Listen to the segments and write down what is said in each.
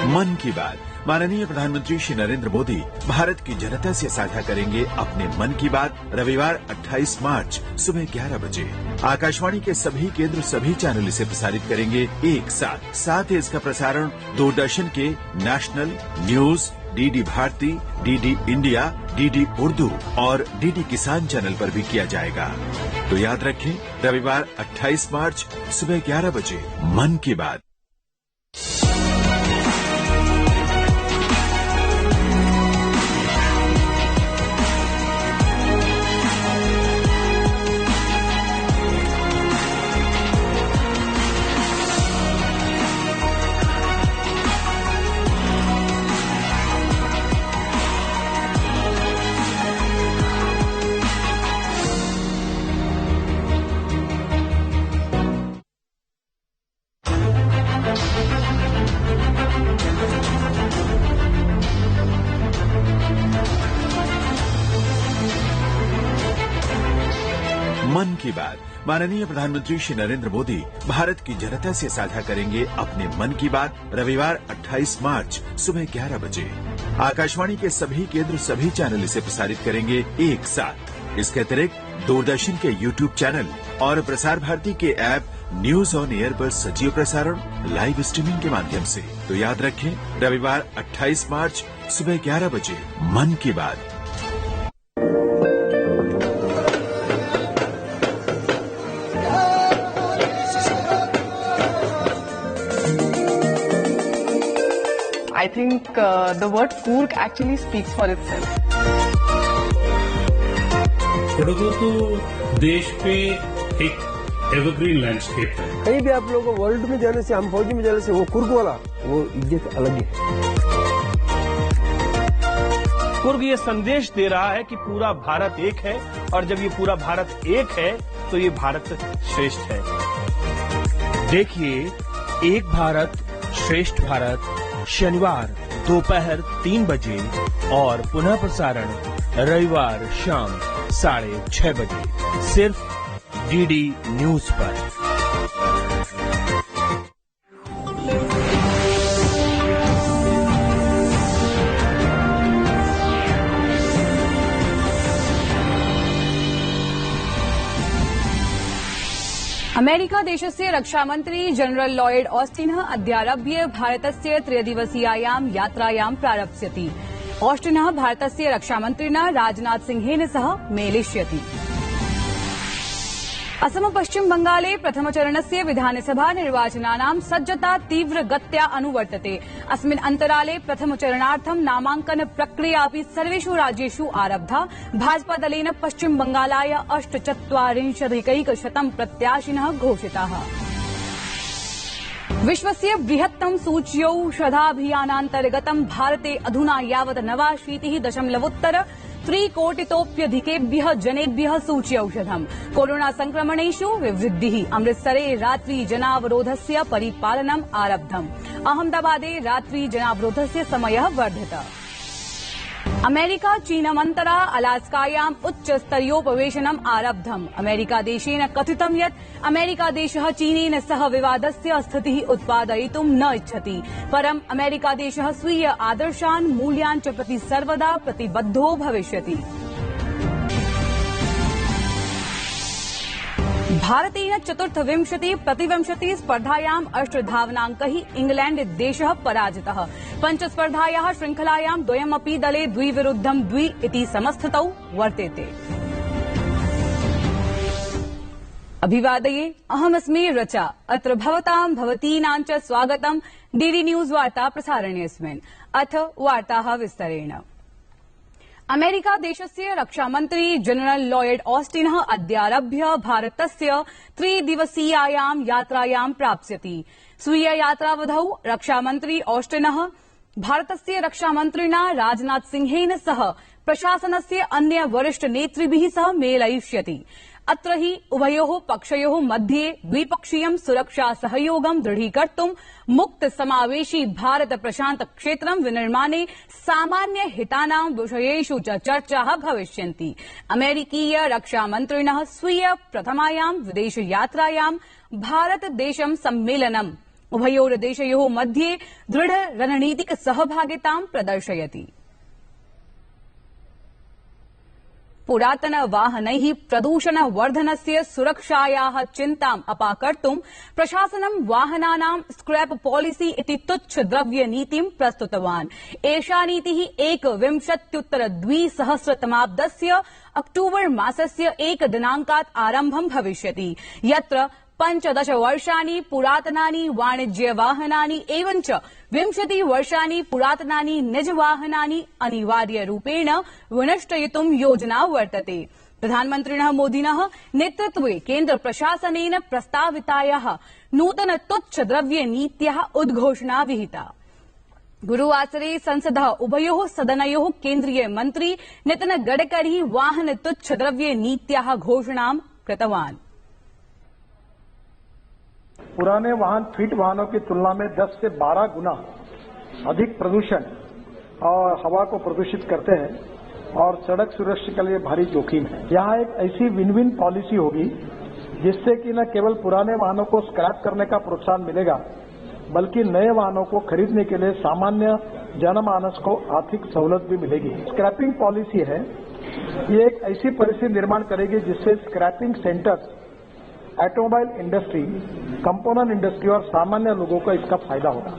मन की बात। माननीय प्रधानमंत्री श्री नरेंद्र मोदी भारत की जनता से साझा करेंगे अपने मन की बात रविवार 28 मार्च सुबह 11 बजे। आकाशवाणी के सभी केंद्र सभी चैनल इसे प्रसारित करेंगे एक साथ ही इसका प्रसारण दूरदर्शन के national news, DD Bharati, DD India, DD Urdu और डीडी किसान चैनल पर भी किया जाएगा। तो याद रखें, रविवार 28 मार्च सुबह 11 बजे मन की बात। मन की बात। माननीय प्रधानमंत्री श्री नरेंद्र मोदी भारत की जनता से साझा करेंगे अपने मन की बात रविवार 28 मार्च सुबह 11 बजे। आकाशवाणी के सभी केंद्र सभी चैनल इसे प्रसारित करेंगे एक साथ। इसके अतिरिक्त दूरदर्शन के यूट्यूब चैनल और प्रसार भारती के ऐप न्यूज ऑन एयर पर सजीव प्रसारण लाइव स्ट्रीमिंग के माध्यम से। तो याद रखें, रविवार 28 मार्च सुबह 11 बजे मन की बात। I think the word Coorg actually speaks for itself. Kodagu तो देश पे एक एवरग्रीन लैंडस्केप है। कहीं भी आप लोगों को वर्ल्ड में जाने से, हम फौजी में जाने से, वो कुर्ग वाला वो इज्जत अलग ही है। कुर्ग ये संदेश दे रहा है कि पूरा भारत एक है, और जब ये पूरा भारत एक है तो ये भारत श्रेष्ठ है। देखिए, एक भारत श्रेष्ठ भारत शनिवार दोपहर 3 बजे और पुनः प्रसारण रविवार शाम 6:30 बजे सिर्फ डीडी न्यूज पर। अमेरिका देशस्य रक्षामन्त्री जनरल लॉयड ऑस्टिनः अद्यारभ्य भारतस्य 3-दिवसीयायां यात्रायां प्रारप्स्यति। ऑस्टिनः भारतस्य रक्षामन्त्रिणा राजनाथ सिंहेन सह मेलिष्यति। असम पश्चिम बंगाले प्रथमचरणस्य विधानसभा निर्वाचनानां सज्जता तीव्रगत्या अनुवर्तते। अस्मिन् अन्तराले प्रथमचरणार्थं नामांकन प्रक्रियापि सर्वेषु राज्येषु आरब्धा। भाजपादलेन पश्चिम बंगालाय 48,100 प्रत्याशिनः घोषिताः। विश्वस्य बृहत्तम सूच्यौषधाभियानान्तर्गतं भारते अधुना यावत् 89,3 जनेभ्यः सूच्यौषधम्। कोरोना संक्रमणेषु वृद्धिः। अमृतसरे रात्रि जनावरोधस्य परिपालनम् आरब्धम्। अहमदाबादे रात्रि जनावरोधस्य समयः वर्धितः। अमेरिका चीनमन्तरा अलास्कायाम् उच्चस्तरीयोपवेशनम् आरब्धम्। अमेरिकादेशेन कथितं यत् अमेरिकादेशः चीनेन सह विवादस्य स्थितिः उत्पादयितुं न इच्छति। परम् अमेरिकादेशः स्वीय आदर्शान् मूल्यान् च प्रति सर्वदा प्रतिबद्धो भविष्यति। भारतेन 24-प्रतिविंशति स्पर्धायाम् 8 धावनाङ्कैः इंग्लैण्ड देशः पराजितः। पञ्चस्पर्धायाः श्रृंखलायां द्वयमपि दले 2-2 इति समस्थितौ वर्तेते। अभिवादये, अहमस्मि रचा। अत्र भवतां भवतीनां च स्वागतं डीडी न्यूज वार्ता प्रसारणेऽस्मिन्। अथ वार्ताः विस्तरेण। अमेरिका देशस्य रक्षामन्त्री जनरल लॉयड ऑस्टिनः अद्यारभ्य भारतस्य 3-दिवसीयायां यात्रायां प्राप्स्यति। स्वीय यात्रावधौ रक्षामन्त्री ऑस्टिनः भारतस्य रक्षामन्त्रिणा राजनाथ सिंहेन सह प्रशासनस्य अन्य वरिष्ठ नेतृभिः सह मेलयिष्यति। अत्र हि उभयोः पक्षयोः मध्ये द्विपक्षीयं सुरक्षा सहयोगं दृढीकर्तुं मुक्त समावेशी भारत प्रशांत क्षेत्रं विनिर्माणे सामान्य हितानां विषयेषु च चर्चाः भविष्यन्ति। अमेरिकीय रक्षामन्त्रिणः स्वीय प्रथमायां विदेश यात्रायां भारत देशं सम्मेलनं उभयोर देशयोः मध्ये दृढ रणनीतिक सहभागितां प्रदर्शयति। पुरातन वाहनैः प्रदूषणवर्धनस्य सुरक्षायाः चिन्ताम् अपाकर्तुं प्रशासनं वाहनानां स्क्रैप पॉलिसी इति तुच्छद्रव्यनीतिं प्रस्तुतवान्। एषा नीतिः 2021-तमाब्दस्य अक्टूबर मासस्य 1 दिनाङ्कात् आरम्भं भविष्यति, यत्र 15 वर्षाणि पुरातनानि वाणिज्यवाहनानि एवञ्च 20 वर्षाणि पुरातनानि निजवाहनानि अनिवार्यरूपेण विनष्टयितुं योजना वर्तते। प्रधानमन्त्रिणः मोदिनः नेतृत्वे केन्द्रप्रशासनेन प्रस्तावितायाः नूतन तुच्छद्रव्यनीत्याः उद्घोषणा विहिता। गुरुवासरे संसदः उभयोः सदनयोः केन्द्रीय मन्त्री नितिन गडकरी वाहन तुच्छद्रव्यनीत्याः घोषणां कृतवान्। पुराने वाहन फिट वाहनों की तुलना में 10 से 12 गुना अधिक प्रदूषण और हवा को प्रदूषित करते हैं और सड़क सुरक्षा के लिए भारी जोखिम है। यहाँ एक ऐसी विन विन पॉलिसी होगी जिससे कि न केवल पुराने वाहनों को स्क्रैप करने का प्रोत्साहन मिलेगा, बल्कि नए वाहनों को खरीदने के लिए सामान्य जनमानस को आर्थिक सहूलत भी मिलेगी। स्क्रैपिंग पॉलिसी है, ये एक ऐसी परिस्थिति निर्माण करेगी जिससे scrapping centres, automobile industry, component industry और सामान्य लोगों को इसका फायदा होगा।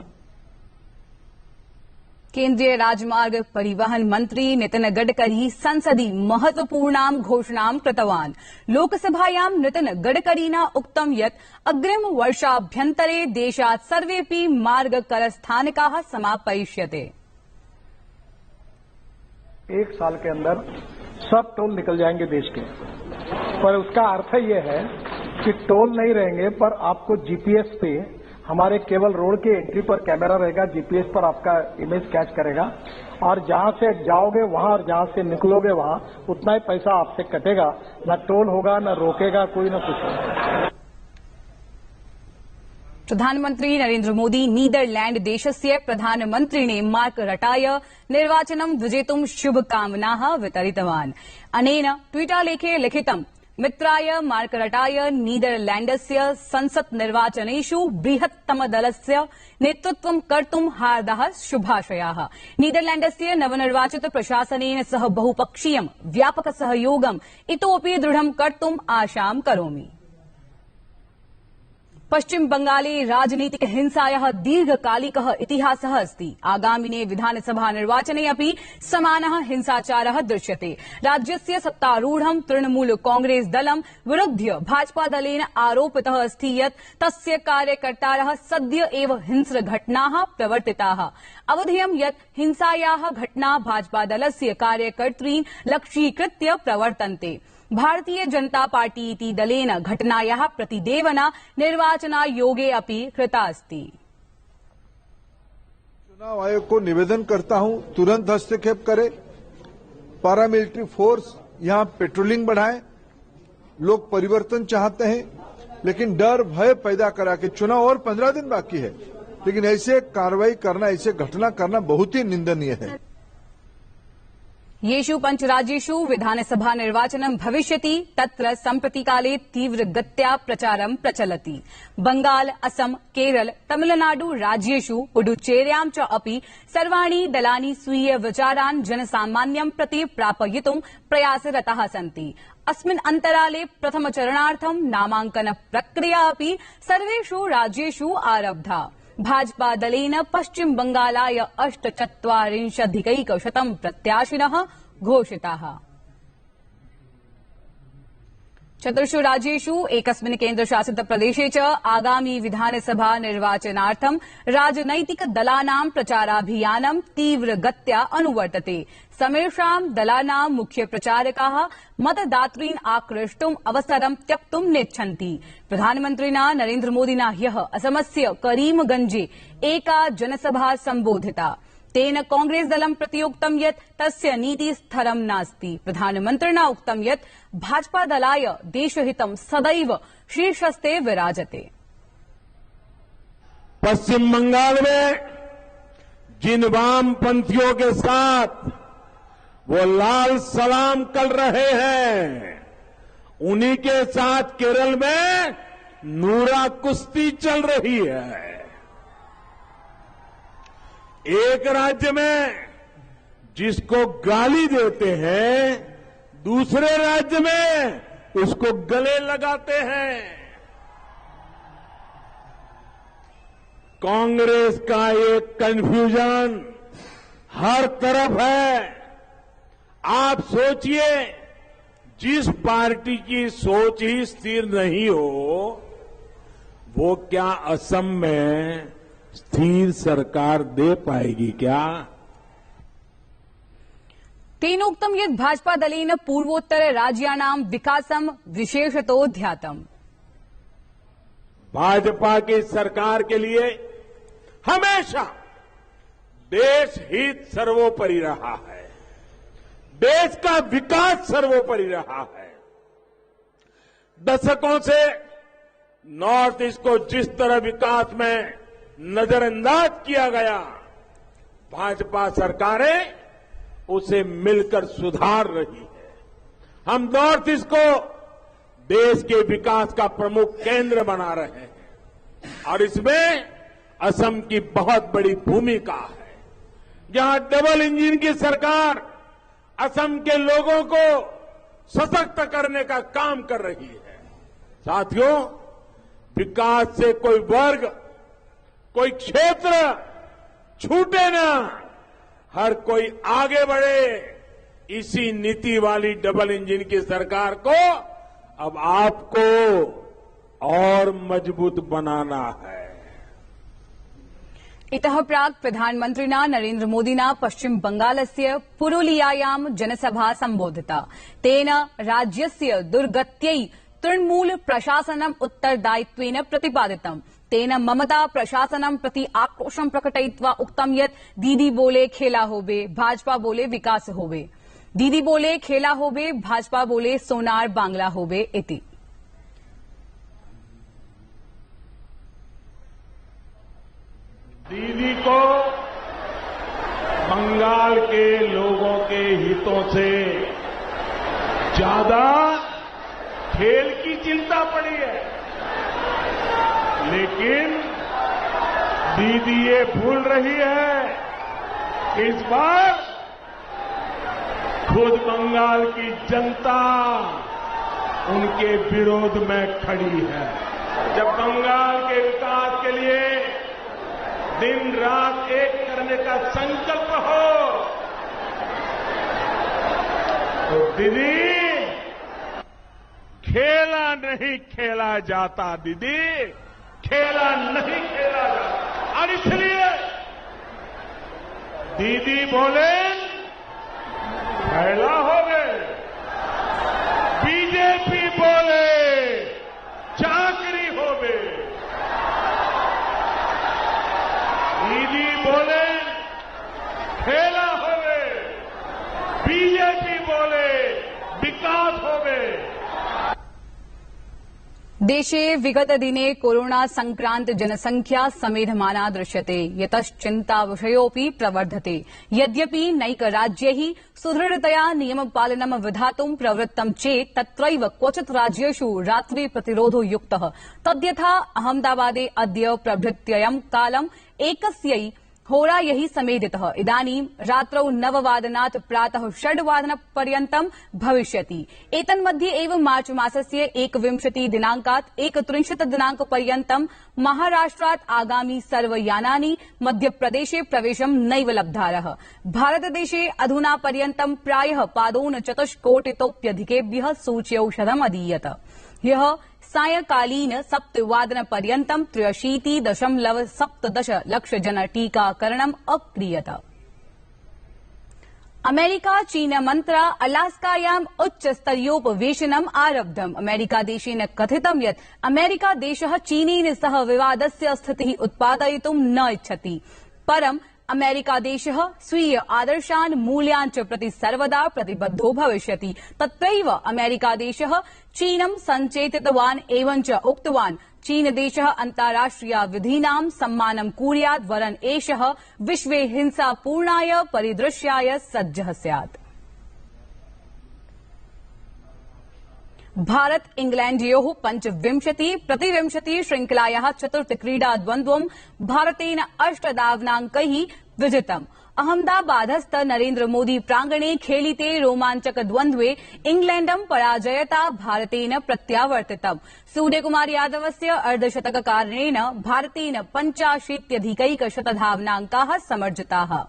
केन्द्रीय राजमार्ग परिवहन मंत्री नितिन गडकरी संसदि महत्वपूर्णां घोषणां कृतवान्। लोकसभायां नितिन गडकरिणा उक्तं यत् अग्रिम वर्षाभ्यन्तरे देशात् सर्वेऽपि मार्ग करस्थानकाः समापयिष्यते। 1 साल के अंदर सब टोल निकल जाएंगे देश के, पर उसका अर्थ ये है कि टोल नहीं रहेंगे, पर आपको जीपीएस पे हमारे केवल रोड के एंट्री पर कैमरा रहेगा, जीपीएस पर आपका इमेज कैच करेगा और जहां से जाओगे वहां और जहां से निकलोगे वहां उतना ही पैसा आपसे कटेगा। न टोल होगा, न रोकेगा कोई, न कुछ। प्रधानमन्त्री नरेन्द्र मोदी नीदरलैंड देशस्य प्रधानमन्त्रिणे मार्क रटाय निर्वाचनं विजेतुं शुभकामनाः वितरितवान्। अनेन ट्वीटालेखे लिखितं मित्राय मार्क रटाय नीदरलैंडस्य संसत् निर्वाचनेषु बृहत्तमदलस्य नेतृत्वं कर्तुं हार्दाः शुभाशयाः। नीदरलैंडस्य नवनिर्वाचित प्रशासनेन सह बहुपक्षीयं व्यापक सहयोगम् इतोऽपि दृढं कर्तुं आशां करोमि। पश्चिम बंगाले राजनीतिक हिंसायाः दीर्घकालिकः इतिहासः अस्ति। आगामिने विधानसभा निर्वाचने अपि समानः हिंसाचारः दृश्यते। राज्यस्य सत्तारूढं तृणमूल कांग्रेस दलं विरुध्य भाजपा दलेन आरोपितः अस्ति यत् तस्य कार्यकर्तारः सद्य एव हिंस्रघटनाः प्रवर्तिताः। अवधेयं यत् हिंसायाः घटना भाजपा दलस्य कार्यकर्तॄन् लक्ष्यीकृत्य प्रवर्तन्ते। भारतीय जनता पार्टी इति दलेन घटनायाः प्रतिदेवना निर्वाचनायोगे अपि कृता अस्ति। चुनाव आयोग को निवेदन करता हूं, तुरंत हस्तक्षेप करे, पैरामिलिट्री फोर्स यहां पेट्रोलिंग बढ़ाए। लोग परिवर्तन चाहते हैं, लेकिन डर भय पैदा करा के चुनाव और 15 दिन बाकी है, लेकिन ऐसे कार्रवाई करना, ऐसे घटना करना बहुत ही निंदनीय है। येषु पञ्चराज्येषु विधानसभा निर्वाचनं भविष्यति तत्र सम्प्रतिकाले तीव्रगत्या प्रचारं प्रचलति। बंगाल, असम, केरल, तमिलनाडु राज्येषु पुडुचेर्यां च अपि सर्वाणि दलानि स्वीय विचारान् जनसामान्यं प्रति प्रापयितुं प्रयासरताः सन्ति। अस्मिन् अन्तराले प्रथमचरणार्थं नामाङ्कन प्रक्रिया अपि सर्वेषु राज्येषु आरब्धा। भाजपा दलेन पश्चिम बंगालाय 48,000 प्रत्याशिनः घोषिताः। 4 राज्येषु एकस्मिन् केन्द्रशासित प्रदेशे च आगामि विधानसभा निर्वाचनार्थं राजनैतिक दलानां प्रचाराभियानं तीव्रगत्या अनुवर्तते। समेषां दलानां मुख्य प्रचारकाः मतदातॄन् आक्रष्टुम् अवसरं त्यक्तुं नेच्छन्ति। प्रधानमन्त्रिणा नरेन्द्र मोदिना ह्यः असमस्य करीमगंजे एका जनसभा सम्बोधिता। तेन कांग्रेस दलं प्रति उक्तं यत् तस्य नीति स्थिरं नास्ति। प्रधानमन्त्रिणा उक्तं यत् भाजपा दलाय देशहितं सदैव शीर्षस्थे विराजते। पश्चिम बंगाल में जिन वामपंथियों के साथ वो लाल सलाम कर रहे हैं, उन्हीं के साथ केरल में नूरा कुश्ती चल रही है। एक राज्य में जिसको गाली देते हैं, दूसरे राज्य में उसको गले लगाते हैं। कांग्रेस का ये कंफ्यूजन हर तरफ है। आप सोचिए, जिस पार्टी की सोच ही स्थिर नहीं हो, वो क्या असम में स्थिर सरकार दे पाएगी क्या? तेनोक्तं यत् भाजपा दलेन पूर्वोत्तर राज्यानां विकासं विशेषतो ध्यातम्। भाजपा की सरकार के लिए हमेशा देश हित सर्वोपरि रहा है, देश का विकास सर्वोपरि रहा है। दशकों से नॉर्थ ईस्ट को जिस तरह विकास में नजरअंदाज किया गया, भाजपा सरकारें उसे मिलकर सुधार रही है। हम नॉर्थ ईस्ट को देश के विकास का प्रमुख केंद्र बना रहे हैं और इसमें असम की बहुत बड़ी भूमिका है। जहां डबल इंजन की सरकार असम के लोगों को सशक्त करने का काम कर रही है। साथियों, विकास से कोई वर्ग, कोई क्षेत्र छूटे ना, हर कोई आगे बढ़े, इसी नीति वाली डबल इंजन की सरकार को अब आपको और मजबूत बनाना है। इतः प्राक् प्रधानमन्त्रिणा नरेन्द्र मोदिना पश्चिम बंगालस्य पुरुलियायां जनसभा सम्बोधिता। तेन राज्यस्य दुर्गत्यै तृणमूल प्रशासनम् उत्तरदायित्वेन प्रतिपादितम्। तेन ममता प्रशासनं प्रति आक्रोशं प्रकटयित्वा उक्तं यत् दीदी बोले खेला होबे, भाजपा बोले विकास होबे। दीदी बोले खेला होबे, भाजपा बोले सोनार बांग्ला होबे इति। दीदी को बंगाल के लोगों के हितों से ज्यादा खेल की चिंता पड़ी है, लेकिन दीदी ये भूल रही है कि इस बार खुद बंगाल की जनता उनके विरोध में खड़ी है। जब बंगाल के विकास के लिए दिन रात एक करने का संकल्प हो, तो दीदी खेला नहीं खेला जाता, दीदी खेला नहीं खेला जाता। और इसलिए दीदी बोले खेला हो गए, बीजेपी बोले चाकरी हो गए, दीदी बोले खेला हो गए, बीजेपी बोले विकास हो गए। देशे विगत दिने कोरोना संक्रांत जनसंख्या समेधमाना दृश्यते, यतश्चिंता विषयोऽपि प्रवर्धते। यद्यपि नैकराज्यैः सुदृढतया नियमपालनं विधातुं प्रवृत्तं चेत् तत्रैव क्वचित् राज्येषु रात्रि प्रतिरोधो युक्तः। तद्यथा अहमदाबादे अद्य प्रभृत्ययं कालम् एकस्यै होरायै समेधितः। इदानीं रात्रौ 9 वादनात् प्रातः 6 वादनपर्यन्तं भविष्यति। एतन्मध्ये एव मार्च मासस्य 21 दिनाङ्कात् 31 दिनाङ्कपर्यन्तं महाराष्ट्रात् आगामि सर्वयानानि मध्यप्रदेशे प्रवेशं नैव लब्धारः। भारतदेशे अधुना पर्यन्तं प्रायः पादोनचतुष्कोटितोप्यधिकेभ्यः सूच्यौषधम् अदीयत। ह्यः सायंकालीन 7 वादनपर्यन्तं 83.17 लक्ष जन टीकाकरणम् अक्रियत। अमेरिका चीनमन्त्रा अलास्कायाम् उच्चस्तरीयोपवेशनम् आरब्धम्। अमेरिकादेशेन कथितं यत् अमेरिकादेशः चीनेन सह विवादस्य स्थितिः उत्पादयितुं न इच्छति, परम् अमेरिकादेशः स्वीय आदर्शान् मूल्यान् च प्रति सर्वदा प्रतिबद्धो भविष्यति। तत्रैव अमेरिकादेशः चीनं सञ्चेतितवान् एवञ्च उक्तवान् चीनदेशः अन्ताराष्ट्रियविधीनां सम्मानं कुर्यात्, वरन् एषः विश्वे हिंसापूर्णाय परिदृश्याय सज्जः स्यात्। भारत इंग्लैण्डयोः 25-20 श्रृंखलायाः चतुर्थ क्रीडा द्वन्द्वं भारतेन 8 धावनाङ्कैः विजितम्। अहमदाबादस्थ नरेन्द्र मोदी प्रांगणे खेलिते रोमाञ्चक द्वन्द्वे इंग्लैण्डं पराजयता भारतेन प्रत्यावर्तितम्। सूर्यकुमार यादवस्य अर्धशतककारणेन भारतेन 85+100 समर्जिताः।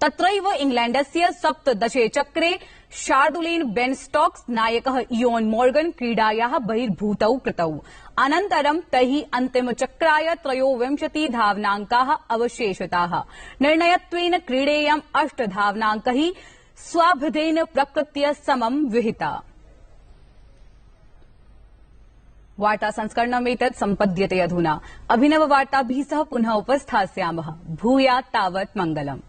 तत्रैव इंग्लैण्डस्य सप्तदशे चक्रे शार्डुलेन बेन स्टोक्स नायकः इयोन मॉर्गन क्रीडायाः बहिर्भूतौ कृतौ। अनन्तरं तैः अन्तिमचक्राय 23 अवशेषिताः। निर्णयत्वेन क्रीडेयं 8 धावनाङ्कैः स्वाभिधेन प्रकृत्य समं विहिता। वार्ता संस्करणमेतत् सम्पद्यते अधुना। अभिनववार्ताभिः सह पुनः उपस्थास्यामः। भूयात् तावत् मङ्गलम्।